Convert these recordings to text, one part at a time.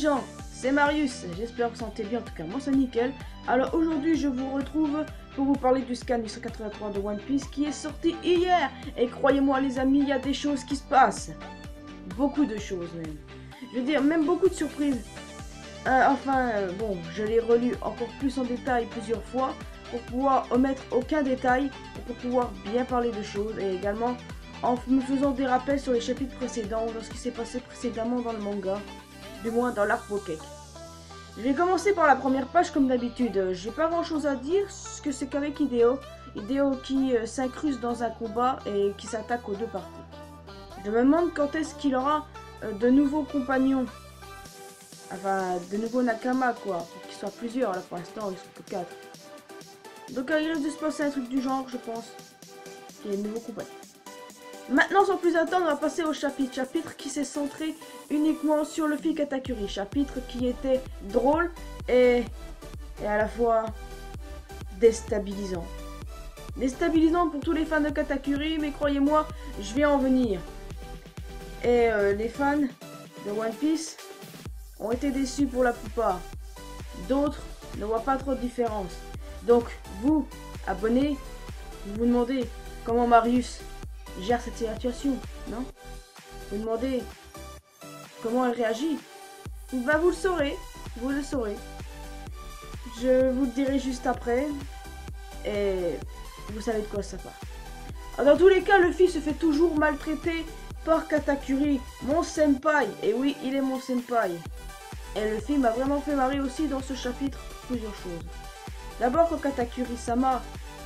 gens, c'est Marius, j'espère que vous sentez bien, en tout cas moi c'est nickel. Alors aujourd'hui je vous retrouve pour vous parler du scan 883 de One Piece qui est sorti hier. Et croyez-moi les amis, il y a des choses qui se passent. Beaucoup de choses même. Je veux dire, même beaucoup de surprises. Bon, je l'ai relu encore plus en détail plusieurs fois pour pouvoir omettre aucun détail et pour pouvoir bien parler de choses et également en me faisant des rappels sur les chapitres précédents ou dans ce qui s'est passé précédemment dans le manga, du moins dans l'arc Bokek. Je vais commencer par la première page comme d'habitude. J'ai pas grand chose à dire, ce que c'est qu'avec Hideo. Hideo qui s'incruste dans un combat et qui s'attaque aux deux parties. Je me demande quand est-ce qu'il aura de nouveaux compagnons. Enfin, de nouveaux Nakama quoi, pour qu'ils soient plusieurs, là pour l'instant ils sont que 4. Donc il risque de se passer un truc du genre, je pense. Il y a de nouveaux compagnons. Maintenant, sans plus attendre, on va passer au chapitre. Chapitre qui s'est centré uniquement sur Luffy Katakuri. Chapitre qui était drôle et à la fois déstabilisant. Déstabilisant pour tous les fans de Katakuri, mais croyez-moi, je vais en venir. Et les fans de One Piece ont été déçus pour la plupart. D'autres ne voient pas trop de différence. Donc, vous, abonnés, vous vous demandez comment Marius gère cette situation, non? Vous demandez comment elle réagit? Bah vous le saurez, Je vous le dirai juste après. Et vous savez de quoi ça part. Alors, dans tous les cas, Luffy se fait toujours maltraiter par Katakuri, mon senpai. Et oui, il est mon senpai. Et Luffy m'a vraiment fait marrer aussi dans ce chapitre plusieurs choses. D'abord, quand Katakuri-sama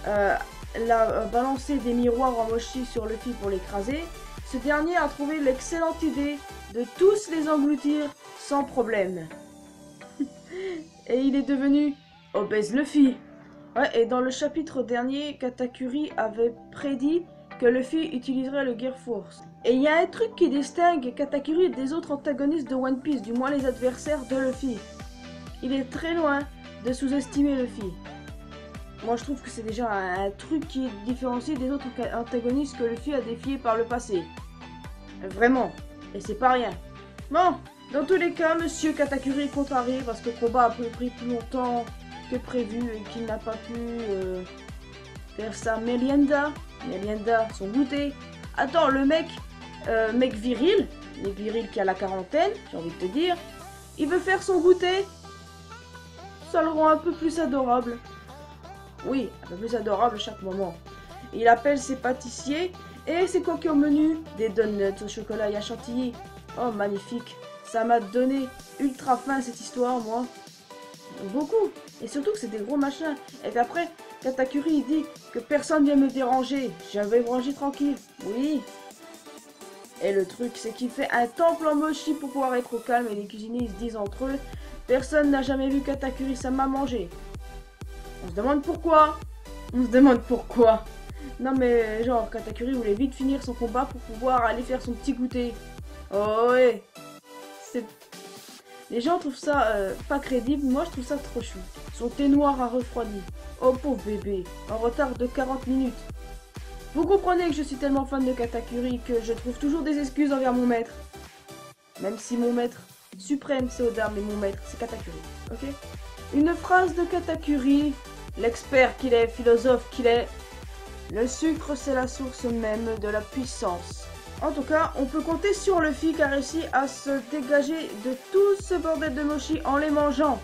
l'a balancé des miroirs en mochi sur Luffy pour l'écraser, ce dernier a trouvé l'excellente idée de tous les engloutir sans problème. Et il est devenu obèse Luffy. Ouais, et dans le chapitre dernier, Katakuri avait prédit que Luffy utiliserait le Gear Force. Et il y a un truc qui distingue Katakuri des autres antagonistes de One Piece, du moins les adversaires de Luffy. Il est très loin de sous-estimer Luffy. Moi je trouve que c'est déjà un truc qui est différencié des autres antagonistes que Luffy a défiés par le passé. Vraiment. Et c'est pas rien. Bon, dans tous les cas, Monsieur Katakuri est contrarié parce que le combat a pris plus longtemps que prévu et qu'il n'a pas pu faire sa merienda. Merienda, son goûter. Attends, le mec viril qui a la quarantaine, j'ai envie de te dire, il veut faire son goûter. Ça le rend un peu plus adorable. Oui, un peu plus adorable à chaque moment. Il appelle ses pâtissiers. Et c'est quoi qui est au menu? Des donuts au chocolat et à chantilly. Oh, magnifique. Ça m'a donné ultra faim cette histoire, moi. Beaucoup. Et surtout que c'est des gros machins. Et puis après, Katakuri, il dit que personne vient me déranger. J'avais rangé tranquille. Oui. Et le truc, c'est qu'il fait un temple en mochi pour pouvoir être au calme. Et les cuisiniers, ils se disent entre eux, personne n'a jamais vu Katakuri-sama manger. On se demande pourquoi. Non mais genre Katakuri voulait vite finir son combat pour pouvoir aller faire son petit goûter. Oh ouais. Les gens trouvent ça pas crédible, moi je trouve ça trop chou. Son thé noir a refroidi. Oh pauvre bébé, en retard de 40 minutes. Vous comprenez que je suis tellement fan de Katakuri que je trouve toujours des excuses envers mon maître. Même si mon maître suprême c'est Oda, mais mon maître c'est Katakuri, ok? Une phrase de Katakuri, l'expert qu'il est, philosophe qu'il est. Le sucre, c'est la source même de la puissance. En tout cas, on peut compter sur Luffy qui a réussi à se dégager de tout ce bordel de mochi en les mangeant.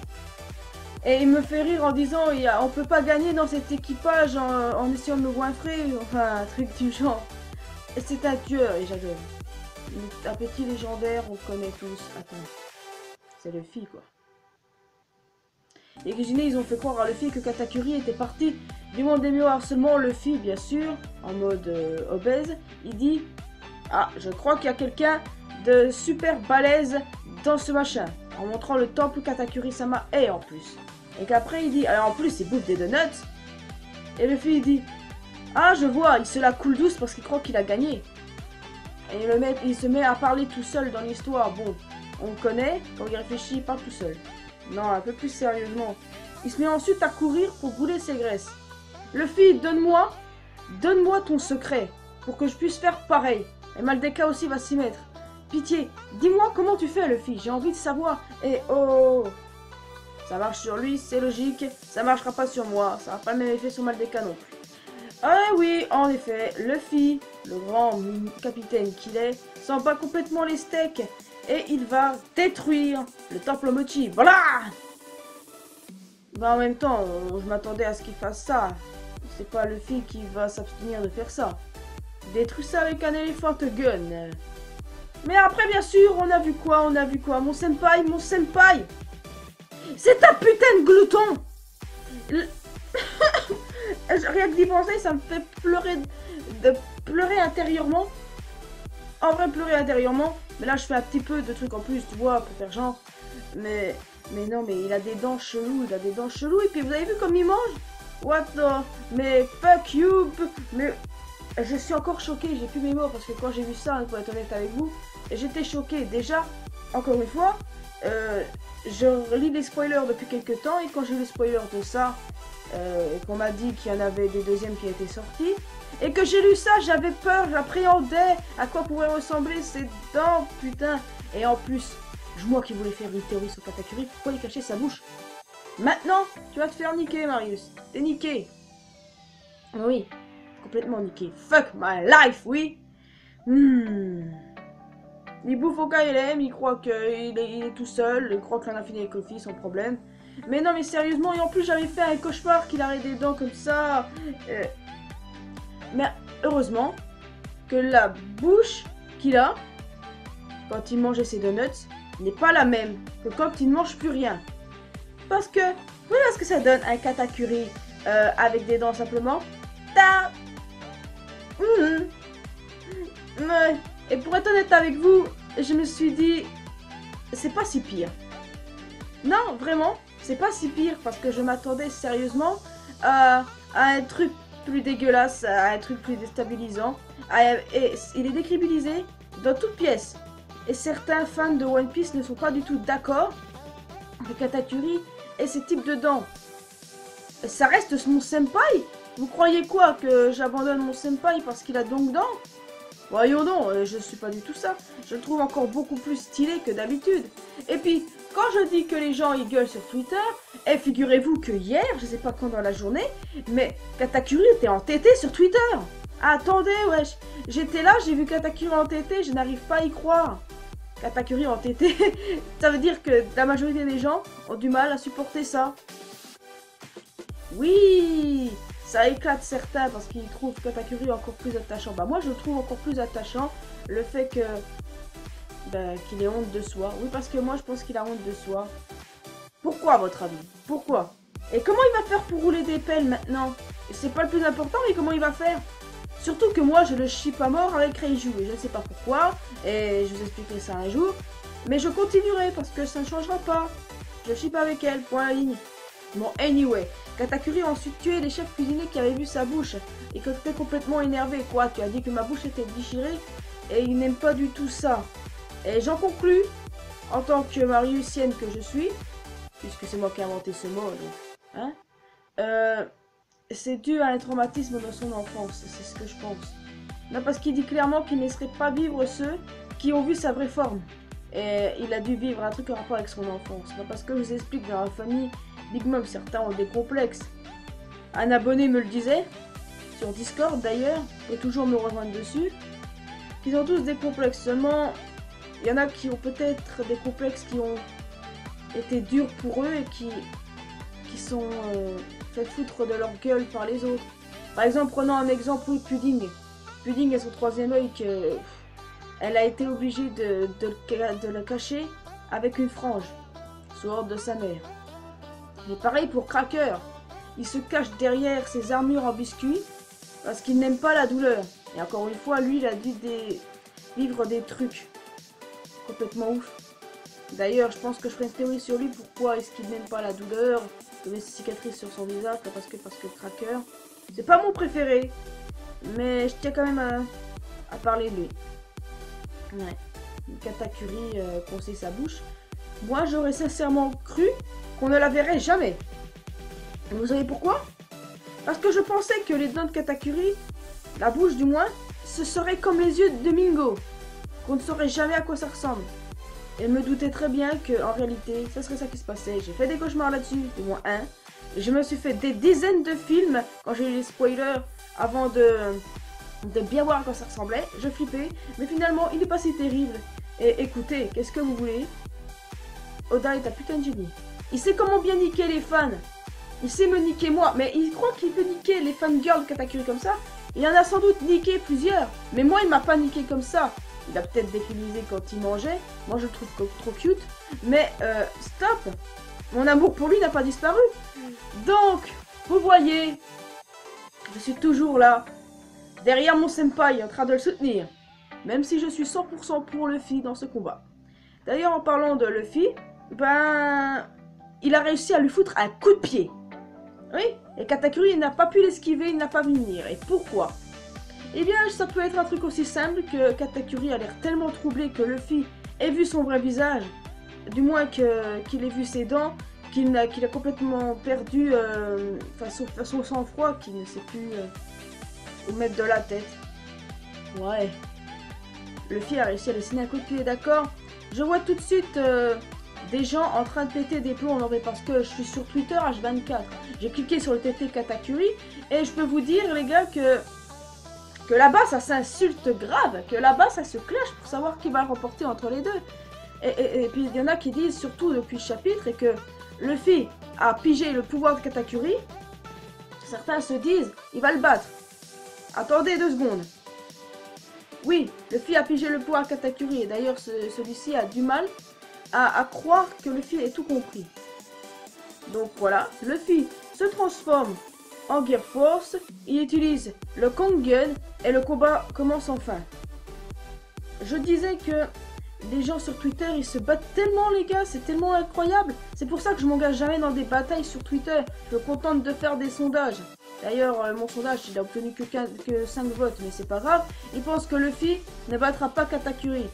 Et il me fait rire en disant on peut pas gagner dans cet équipage en essayant de me goinfrer, enfin un truc du genre. Et c'est un tueur, et j'adore. Un petit légendaire, on connaît tous. Attends, c'est Luffy quoi. Les cuisiniers, ils ont fait croire à Luffy que Katakuri était parti du monde des miroirs. Seulement Luffy, bien sûr, en mode obèse, il dit « Ah, je crois qu'il y a quelqu'un de super balèze dans ce machin. » En montrant le temple où Katakuri-sama est en plus. Et qu'après il dit « Alors en plus, il bouffe des donuts. » Et Luffy, il dit « Ah, je vois, il se la coule douce parce qu'il croit qu'il a gagné. » Et le mec, il se met à parler tout seul dans l'histoire. Bon, on le connaît, quand il réfléchit, il parle tout seul. Non, un peu plus sérieusement. Il se met ensuite à courir pour brûler ses graisses. Luffy, donne-moi ton secret pour que je puisse faire pareil. Et Maldeka aussi va s'y mettre. Pitié, dis-moi comment tu fais, Luffy. J'ai envie de savoir. Et oh, ça marche sur lui, c'est logique. Ça marchera pas sur moi. Ça n'a pas le même effet sur Maldeka non plus. Ah oui, en effet, Luffy, le grand capitaine qu'il est, sent pas complètement les steaks. Et il va détruire le temple Mochi. Voilà! Bah en même temps, je m'attendais à ce qu'il fasse ça. C'est pas Luffy qui va s'abstenir de faire ça. Détruire ça avec un elephant gun. Mais après, bien sûr, on a vu quoi? On a vu quoi? Mon senpai, mon senpai! C'est un putain de glouton! Rien que d'y penser, ça me fait pleurer, de pleurer intérieurement. En vrai, pleurer intérieurement. Mais là, je fais un petit peu de trucs en plus, tu vois, pour faire genre. Mais non, mais il a des dents cheloues, il a des dents cheloues. Et puis, vous avez vu comme il mange? What the... Mais fuck you! Mais je suis encore choquée, j'ai plus mes mots. Parce que quand j'ai vu ça, pour être honnête avec vous, j'étais choquée. Déjà, encore une fois, je lis les spoilers depuis quelques temps. Et quand j'ai lu les spoilers de ça, qu'on m'a dit qu'il y en avait des deuxièmes qui étaient sortis, et que j'ai lu ça, j'avais peur, j'appréhendais à quoi pourraient ressembler ces dents, putain. Et en plus, moi qui voulais faire une théorie sur Katakuri, pourquoi il cachait sa bouche? Maintenant, tu vas te faire niquer, Marius. T'es niqué. Oui, complètement niqué. Fuck my life, oui. Il bouffe au KLM, il croit qu'il est tout seul, il croit qu'il en a fini avec Luffy sans problème. Mais non, mais sérieusement, et en plus j'avais fait un cauchemar qu'il avait des dents comme ça. Mais heureusement que la bouche qu'il a quand il mangeait ses donuts n'est pas la même que quand il ne mange plus rien. Parce que, voilà ce que ça donne un Katakuri avec des dents simplement. Ta Et pour être honnête avec vous, je me suis dit, c'est pas si pire. Non, vraiment, c'est pas si pire parce que je m'attendais sérieusement à un truc plus dégueulasse, à un truc plus déstabilisant. Et il est décrédibilisé dans toute pièce. Et certains fans de One Piece ne sont pas du tout d'accord avec Katakuri et ses types de dents. Ça reste mon senpai. Vous croyez quoi, que j'abandonne mon senpai parce qu'il a donc dents? Voyons donc, je suis pas du tout ça. Je le trouve encore beaucoup plus stylé que d'habitude. Et puis, quand je dis que les gens ils gueulent sur Twitter, et figurez-vous que hier, je sais pas quand dans la journée, mais Katakuri était entêté sur Twitter. Attendez, wesh. J'étais là, j'ai vu Katakuri entêté, je n'arrive pas à y croire. Katakuri entêté, ça veut dire que la majorité des gens ont du mal à supporter ça. Oui, ça éclate certains parce qu'ils trouvent Katakuri encore plus attachant. Bah moi je le trouve encore plus attachant, le fait que qu'il ait honte de soi. Oui, parce que moi je pense qu'il a honte de soi. Pourquoi à votre avis? Pourquoi? Et comment il va faire pour rouler des pelles maintenant? C'est pas le plus important, mais comment il va faire? Surtout que moi je le chie pas mort avec Reiju et je ne sais pas pourquoi, et je vous expliquerai ça un jour. Mais je continuerai parce que ça ne changera pas. Je chie pas avec elle, point à la ligne. Bon, anyway, Katakuri a ensuite tué les chefs cuisiniers qui avaient vu sa bouche et qui étaient complètement énervés. Quoi, tu as dit que ma bouche était déchirée et il n'aime pas du tout ça. Et j'en conclus, en tant que mariusienne que je suis, puisque c'est moi qui ai inventé ce mot, donc, hein, c'est dû à un traumatisme dans son enfance, c'est ce que je pense. Non, parce qu'il dit clairement qu'il ne laisserait pas vivre ceux qui ont vu sa vraie forme. Et il a dû vivre un truc en rapport avec son enfance. Non, parce que je vous explique, dans la famille Big Mom, certains ont des complexes. Un abonné me le disait, sur Discord d'ailleurs, peut toujours me rejoindre dessus, qu'ils ont tous des complexes. Seulement, il y en a qui ont peut-être des complexes qui ont été durs pour eux et qui sont fait foutre de leur gueule par les autres. Par exemple, prenons un exemple, oui, Pudding. Pudding a son troisième œil que elle a été obligée de le cacher avec une frange, sous ordre de sa mère. Et pareil pour Cracker. Il se cache derrière ses armures en biscuit parce qu'il n'aime pas la douleur. Et encore une fois, lui, il a dû vivre des trucs complètement ouf. D'ailleurs, je pense que je ferai une théorie sur lui. Pourquoi est-ce qu'il n'aime pas la douleur? Il met ses cicatrices sur son visage parce que Cracker, c'est pas mon préféré. Mais je tiens quand même à parler de lui. Ouais. Katakuri conseille sa bouche. Moi, j'aurais sincèrement cru qu'on ne la verrait jamais. Et vous savez pourquoi? Parce que je pensais que les dents de Katakuri, la bouche du moins, ce serait comme les yeux de Mingo. qu'on ne saurait jamais à quoi ça ressemble. Et me doutais très bien que en réalité, ça serait ça qui se passait. J'ai fait des cauchemars là-dessus, du moins un. Et je me suis fait des dizaines de films quand j'ai eu les spoilers avant de bien voir à quoi ça ressemblait. Je flippais, mais finalement, il n'est pas si terrible. Et écoutez, qu'est-ce que vous voulez? Oda est un putain de génie. Il sait comment bien niquer les fans. Il sait me niquer moi, mais il croit qu'il peut niquer les fangirls Katakuri comme ça. Il en a sans doute niqué plusieurs, mais moi il m'a pas niqué comme ça. Il a peut-être défilé quand il mangeait, moi je le trouve trop cute, mais stop. Mon amour pour lui n'a pas disparu. Donc, vous voyez, je suis toujours là, derrière mon senpai en train de le soutenir, même si je suis 100% pour Luffy dans ce combat. D'ailleurs, en parlant de Luffy, ben, il a réussi à lui foutre un coup de pied. Oui, et Katakuri n'a pas pu l'esquiver, il n'a pas vu venir. Et pourquoi? Eh bien, ça peut être un truc aussi simple que Katakuri a l'air tellement troublé que Luffy ait vu son vrai visage, du moins qu'il ait vu ses dents, qu'il a complètement perdu son sang-froid, qu'il ne sait plus où mettre de la tête. Ouais. Luffy a réussi à dessiner un coup de pied, d'accord? Je vois tout de suite des gens en train de péter des plombs, non mais parce que je suis sur Twitter H24. J'ai cliqué sur le TT Katakuri et je peux vous dire les gars que là-bas ça s'insulte grave, que là-bas ça se clash pour savoir qui va remporter entre les deux. Et puis il y en a qui disent surtout depuis le chapitre et que Luffy a pigé le pouvoir de Katakuri. Certains se disent il va le battre. Attendez 2 secondes. Oui, Luffy a pigé le pouvoir de Katakuri et d'ailleurs celui-ci a du mal à croire que Luffy ait tout compris. Donc voilà, Luffy se transforme en Gear Force, il utilise le Kongen et le combat commence enfin. Je disais que les gens sur Twitter ils se battent tellement les gars, c'est tellement incroyable. C'est pour ça que je m'engage jamais dans des batailles sur Twitter, je me contente de faire des sondages. D'ailleurs mon sondage il a obtenu que 5 votes mais c'est pas grave. Il pense que Luffy ne battra pas Katakuri.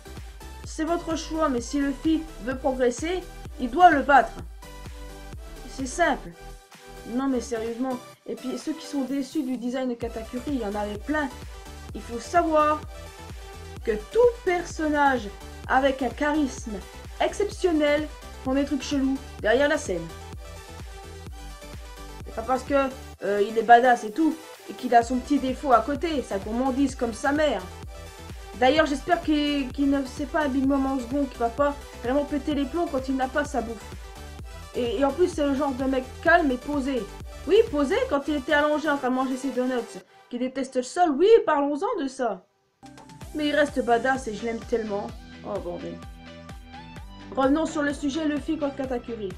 C'est votre choix, mais si Luffy veut progresser, il doit le battre. C'est simple. Non mais sérieusement. Et puis ceux qui sont déçus du design de Katakuri, il y en avait plein. Il faut savoir que tout personnage avec un charisme exceptionnel font des trucs chelous derrière la scène. C'est pas parce que il est badass et tout, et qu'il a son petit défaut à côté, sa gourmandise comme sa mère. D'ailleurs, j'espère qu'il ne sait pas un Big Mom en second, qu'il va pas vraiment péter les plombs quand il n'a pas sa bouffe. Et en plus, c'est le genre de mec calme et posé. Oui, posé quand il était allongé en train de manger ses donuts, qui déteste le sol, oui, parlons-en de ça. Mais il reste badass et je l'aime tellement. Oh bordel. Revenons sur le sujet Luffy contre Katakuri.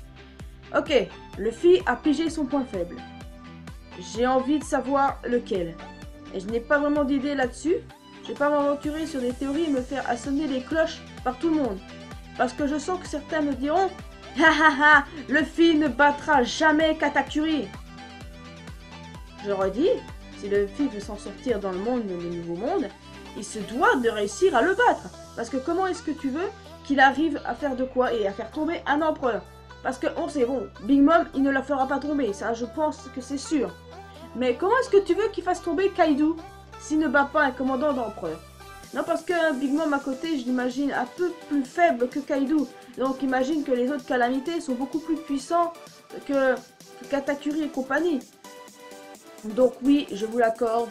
Ok, Luffy a pigé son point faible. J'ai envie de savoir lequel. Et je n'ai pas vraiment d'idée là-dessus. Je vais pas m'aventurer sur des théories et me faire assommer les cloches par tout le monde. Parce que je sens que certains me diront « Ha ha ha, Luffy ne battra jamais Katakuri !» Je redis, si Luffy veut s'en sortir dans le monde, le nouveau monde, il se doit de réussir à le battre. Parce que comment est-ce que tu veux qu'il arrive à faire de quoi et à faire tomber un empereur? Parce que on sait, bon, Big Mom, il ne la fera pas tomber, ça je pense que c'est sûr. Mais comment est-ce que tu veux qu'il fasse tomber Kaido s'il ne bat pas un commandant d'empereur? Non, parce que Big Mom à côté, je l'imagine un peu plus faible que Kaido. Donc imagine que les autres calamités sont beaucoup plus puissants que Katakuri et compagnie. Donc oui, je vous l'accorde,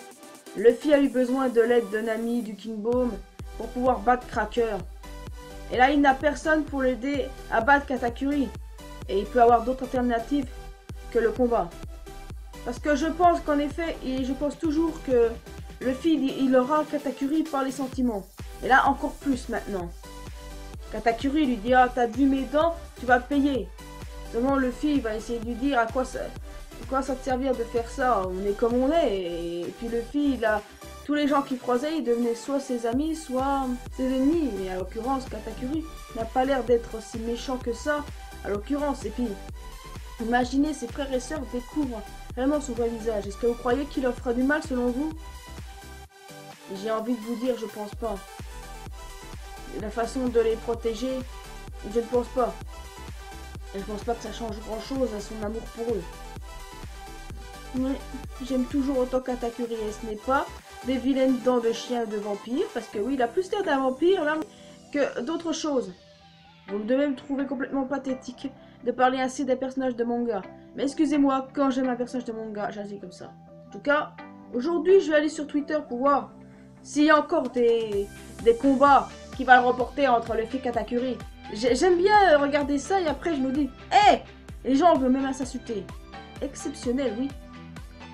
Luffy a eu besoin de l'aide de Nami, du King Bomb, pour pouvoir battre Cracker. Et là, il n'a personne pour l'aider à battre Katakuri. Et il peut avoir d'autres alternatives que le combat. Parce que je pense qu'en effet, et je pense toujours que Luffy, il aura Katakuri par les sentiments. Et là, encore plus maintenant. Katakuri lui dira, t'as vu mes dents, tu vas payer. Seulement, Luffy, il va essayer de lui dire à quoi ça te servir de faire ça. On est comme on est. Et puis Luffy, il a tous les gens qu'il croisait, ils devenaient soit ses amis, soit ses ennemis. Mais à l'occurrence, Katakuri n'a pas l'air d'être aussi méchant que ça. À l'occurrence, et puis, imaginez ses frères et sœurs découvrent vraiment son vrai visage. Est-ce que vous croyez qu'il leur fera du mal selon vous? J'ai envie de vous dire, je pense pas. La façon de les protéger, je ne pense pas. Et je pense pas que ça change grand chose à son amour pour eux. Mais j'aime toujours autant Katakuri et ce n'est pas des vilaines dents de chien de vampire. Parce que oui, il a plus l'air d'un vampire là que d'autres choses. Vous devez me trouver complètement pathétique de parler ainsi des personnages de manga. Mais excusez-moi, quand j'aime un personnage de manga, j'agis comme ça. En tout cas, aujourd'hui, je vais aller sur Twitter pour voir s'il y a encore des combats qui va le remporter entre le fille Katakuri. J'aime bien regarder ça et après je me dis, hé, les gens veulent même s'insulter. Exceptionnel, oui.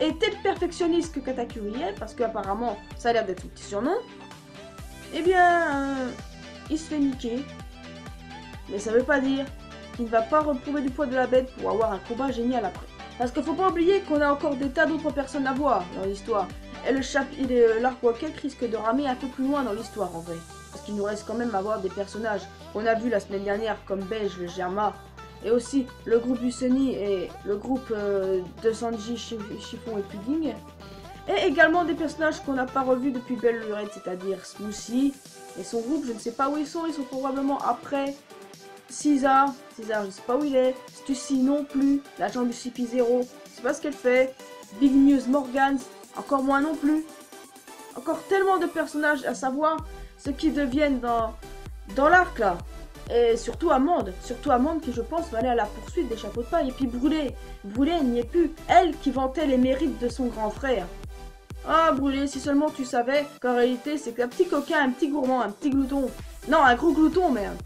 Et tel perfectionniste que Katakuri est, parce qu'apparemment ça a l'air d'être son petit surnom, eh bien, il se fait niquer. Mais ça veut pas dire qu'il ne va pas retrouver du poids de la bête pour avoir un combat génial après. Parce qu'il faut pas oublier qu'on a encore des tas d'autres personnes à voir dans l'histoire. Et l'arc Wakek risque de ramer un peu plus loin dans l'histoire en vrai. Parce qu'il nous reste quand même à voir des personnages qu'on a vus la semaine dernière comme Beige, le Germa, et aussi le groupe Useni et le groupe de Sanji, Chiffon et Pudding. Et également des personnages qu'on n'a pas revus depuis Belle Lurette, c'est-à-dire Smoothie et son groupe, je ne sais pas où ils sont probablement après Caesar, je ne sais pas où il est, Stussy non plus, l'agent du CP0, je sais pas ce qu'elle fait, Big News Morgan, encore moins non plus. Encore tellement de personnages à savoir ce qui deviennent dans l'arc là. Et surtout Amande qui je pense va aller à la poursuite des chapeaux de paille. Et puis Brûlé, elle n'y est plus. Elle qui vantait les mérites de son grand frère. Ah Brûlé, si seulement tu savais qu'en réalité c'est qu'un petit coquin, un petit gourmand, un petit glouton. Non, un gros glouton merde.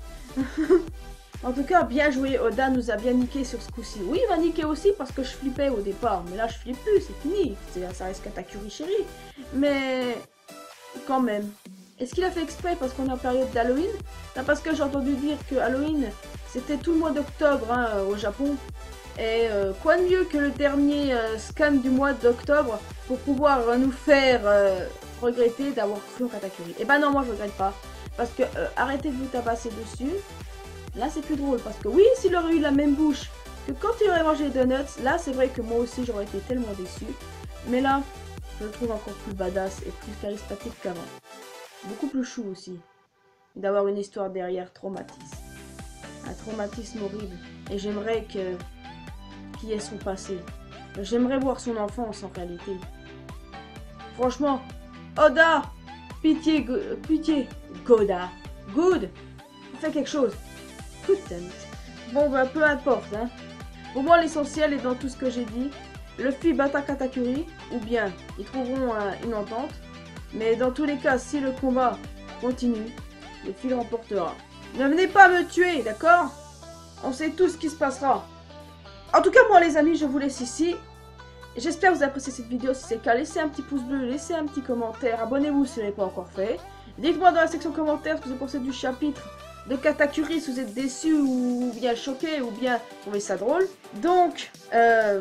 En tout cas, bien joué, Oda nous a bien niqué sur ce coup-ci. Oui, il m'a niqué aussi parce que je flippais au départ. Mais là, je flippe plus, c'est fini. Ça reste Katakuri chérie. Mais quand même. Est-ce qu'il a fait exprès parce qu'on est en période d'Halloween? Non, parce que j'ai entendu dire que Halloween, c'était tout le mois d'octobre hein, au Japon. Et quoi de mieux que le dernier scan du mois d'octobre pour pouvoir nous faire regretter d'avoir cru en Katakuri. Et ben non, moi je regrette pas. Parce que arrêtez de vous tabasser dessus. Là c'est plus drôle parce que oui, s'il aurait eu la même bouche que quand il aurait mangé les donuts, là c'est vrai que moi aussi j'aurais été tellement déçu. Mais là, je le trouve encore plus badass et plus charismatique qu'avant. Beaucoup plus chou aussi. D'avoir une histoire derrière traumatisme. Un traumatisme horrible. Et j'aimerais qu'il ait son passé. J'aimerais voir son enfance en réalité. Franchement, Oda, pitié, Goda, good, fais quelque chose. Putain. Bon, bah, peu importe, hein. Pour moi, l'essentiel est dans tout ce que j'ai dit. Luffy battra Katakuri, ou bien ils trouveront une entente. Mais dans tous les cas, si le combat continue, Luffy le remportera. Ne venez pas me tuer, d'accord? On sait tout ce qui se passera. En tout cas, moi, les amis, je vous laisse ici. J'espère que vous avez apprécié cette vidéo. Si c'est le cas, laissez un petit pouce bleu, laissez un petit commentaire. Abonnez-vous si ce n'est pas encore fait. Dites-moi dans la section commentaires ce que vous pensez du chapitre de Katakuri, si vous êtes déçu ou bien choqué ou bien trouvez ça drôle. Donc,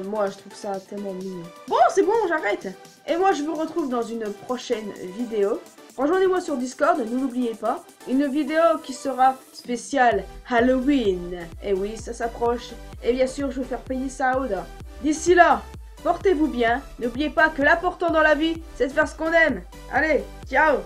moi je trouve ça tellement mignon. Bon, c'est bon, j'arrête. Et moi je vous retrouve dans une prochaine vidéo. Rejoignez-moi sur Discord, ne l'oubliez pas. Une vidéo qui sera spéciale Halloween. Et oui, ça s'approche. Et bien sûr, je vais faire payer ça à Oda. D'ici là, portez-vous bien. N'oubliez pas que l'important dans la vie, c'est de faire ce qu'on aime. Allez, ciao!